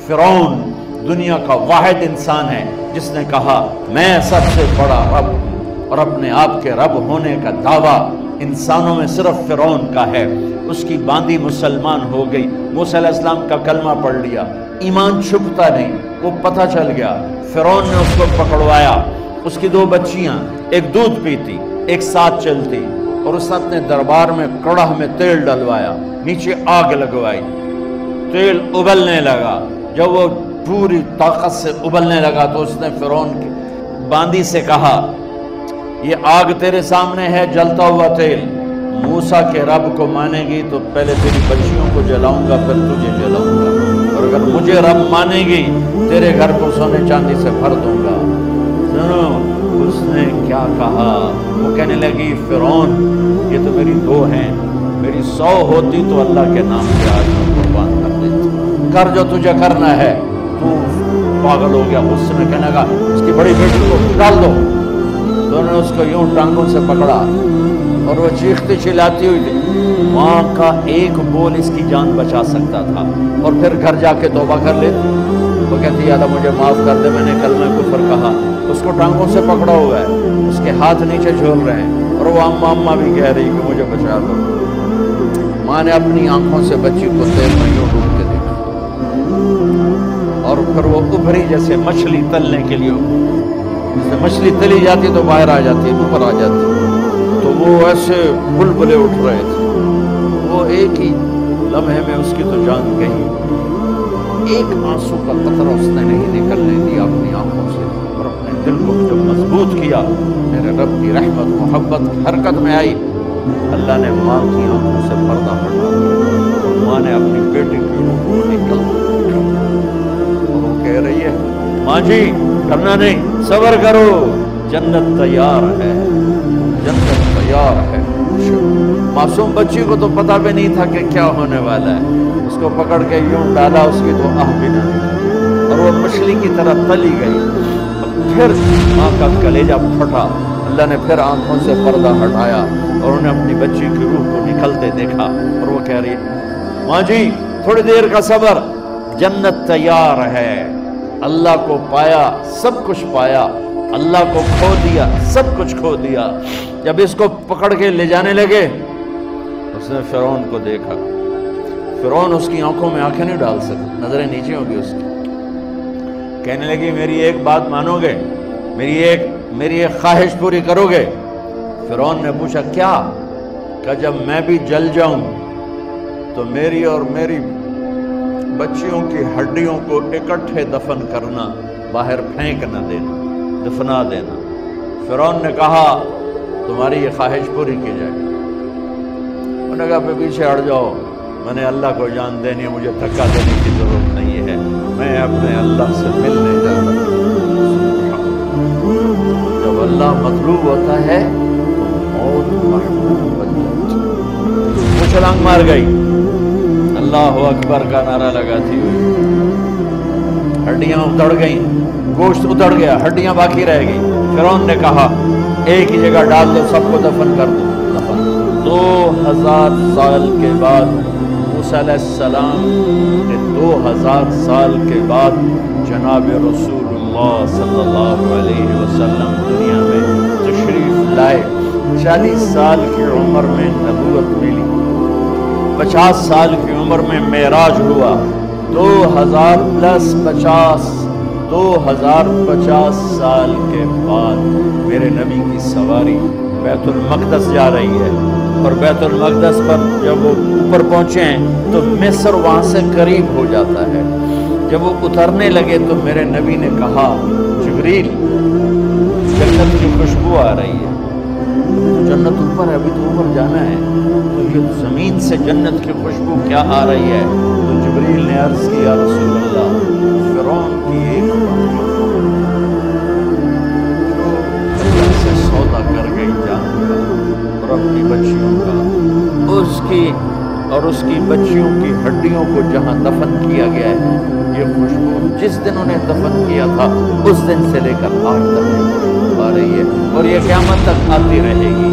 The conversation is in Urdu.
فرعون دنیا کا واحد انسان ہے جس نے کہا میں سب سے بڑا رب ہوں، اور اپنے آپ کے رب ہونے کا دعویٰ انسانوں میں صرف فرعون کا ہے۔ اس کی باندی مسلمان ہو گئی، موسیٰ علیہ السلام کا کلمہ پڑھ لیا، ایمان چھپتا نہیں، وہ پتہ چل گیا۔ فرعون نے اس کو پکڑوایا، اس کی 2 بچیاں، ایک دودھ پیتی ایک ساتھ چلتی، اور اس نے اپنے دربار میں کڑاہ میں تیل ڈلوایا، نیچے آگ لگوائی، تیل ابلنے لگا۔ جب وہ پوری طاقت سے ابلنے لگا تو اس نے فرعون کی باندی سے کہا یہ آگ تیرے سامنے ہے، جلتا ہوا تیل، موسیٰ کے رب کو مانے گی تو پہلے تیری بچیوں کو جلاؤں گا، پھر تجھے جلاؤں گا، اور اگر مجھے رب مانے گی تیرے گھر کو سونے چاندی سے بھر دوں گا۔ سنو اس نے کیا کہا، وہ کہنے لگی فرعون یہ تو میری 2 ہیں، میری 100 ہوتی تو اللہ کے نام سے آج میں قربان کر دیتی، کر جو تجھے کرنا ہے۔ تو پاگل ہو گیا، اس نے کہنے لگا اس کی بڑی بیٹی کو ڈال دو۔ تو انہوں نے اس کو یوں ٹانگوں سے پکڑا اور وہ چیختی چلاتی ہوئی تھی، ماں کا ایک بول اس کی جان بچا سکتا تھا، اور پھر گھر جا کے توبہ کر لیتی۔ وہ کہتی اللہ مجھے معاف کر دے، میں نے کلمہ کفر کہا۔ اس کو ٹانگوں سے پکڑا ہوا ہے، اس کے ہاتھ نیچے جھول رہے ہیں، اور وہ اماں بھی کہہ رہی کہ مجھے بچا دو۔ ماں نے اپنی آنکھوں سے بچی کو تیل میں یوں ڈوب کے دیکھا، اور پھر وہ ابھری جیسے مچھلی تلنے کے لیے، جیسے مچھلی تلی جاتی تو باہر آ جاتی، اوپر آ جاتی، تو وہ ایسے بلبلے اٹھ رہے تھے۔ وہ ایک ہی لمحے میں اس کی تو جان گئی، ایک آنسو کا قطرہ اس نے نہیں نکلنے دیا اپنی آنکھوں سے، اور اپنے دل کو جب مضبوط کیا، میرے رب کی رحمت محبت حرکت میں آئی۔ اللہ نے ماں کی آنکھوں سے پردہ ہٹا دیا، اور ماں نے اپنی بیٹی کی روح کو نکل دیا، اور وہ کہہ رہی ہے ماں جی کرنا نہیں، صبر کرو، جنت تیار ہے، جنت تیار ہے۔ معصوم بچی کو تو پتہ بھی نہیں تھا کہ کیا ہونے والا ہے، اس کو پکڑ کے یوں ڈالا، اس کی تو آہ بھی نہ نکلی، اور وہ مچھلی کی طرح تلی گئی۔ پھر ماں کا کلیجہ پھٹا، اللہ نے پھر آنکھوں سے پردہ ہٹایا، اور انہیں اپنی بچی کی روح کو نکلتے دیکھا، اور وہ کہہ رہی ہے ماں جی تھوڑی دیر کا صبر، جنت تیار ہے۔ اللہ کو پایا سب کچھ پایا، اللہ کو کھو دیا سب کچھ کھو دیا۔ جب اس کو پکڑ کے لے جانے لگے، اس نے فرعون کو دیکھا، فرعون اس کی آنکھوں میں آنکھیں نہیں ڈال سکتا، نظریں نیچے ہوگی اس کی۔ کہنے لگی میری ایک بات مانو گے، میری ایک خواہش پوری کرو گے؟ فرعون نے پوچھا کیا؟ کہ جب میں بھی جل جاؤں تو میری اور میری بچیوں کی ہڈیوں کو اکٹھے دفن کرنا، باہر پھینک نہ دینا، دفنا دینا۔ فرعون نے کہا تمہاری یہ خواہش پوری کی جائے۔ انہوں نے کہا پھر پیچھے ہٹ جاؤ، میں نے اللہ کو جان دینی ہے، مجھے دھکا دینے کی ضرورت نہیں ہے، میں اپنے اللہ سے ملنے جا رہا ہوں۔ جب اللہ مطلوب ہوتا ہے تو موت محبوب بن جاتی ہے۔ وہ چھلانگ مار گئی، اللہ اکبر کا نعرہ لگاتی ہوئی، ہڈیاں اتڑ گئیں، گوشت اتڑ گیا، ہڈیاں باقی رہ گئی۔ فرعون نے کہا ایک ہی جگہ ڈال دو، سب کو دفن کر دو۔ 2000 سال کے بعد موسیٰ علیہ السلام نے 2000 سال کے بعد جناب رسول اللہ صلی اللہ علیہ وسلم دنیا میں تشریف لائے۔ 40 سال کی عمر میں نبوت ملی، 50 سال کی عمر میں معراج ہوا، 2050 سال کے بعد میرے نبی کی سواری بیت المقدس جا رہی ہے، اور بیت المقدس پر جب وہ اوپر پہنچے ہیں تو مصر وہاں سے قریب ہو جاتا ہے۔ جب وہ اترنے لگے تو میرے نبی نے کہا جبریل جنت کی خوشبو آ رہی ہے، جنت اوپر ہے، ابھی تو اوپر جانا ہے، تو یہ زمین سے جنت کی خوشبو کیا آ رہی ہے؟ تو جبریل نے عرض کیا رسول اللہ فرعون کی ایک اللہ سے سودا کر گئی جان کا اور اپنی بچیوں کا، اس کی بچیوں کی ہڈیوں کو جہاں دفن کیا گیا ہے، یہ خوشبو جس دن انہیں دفن کیا تھا اس دن سے لے کر آج تک یہ خوشبو آ رہی ہے، اور یہ قیامت تک آتی رہے گی۔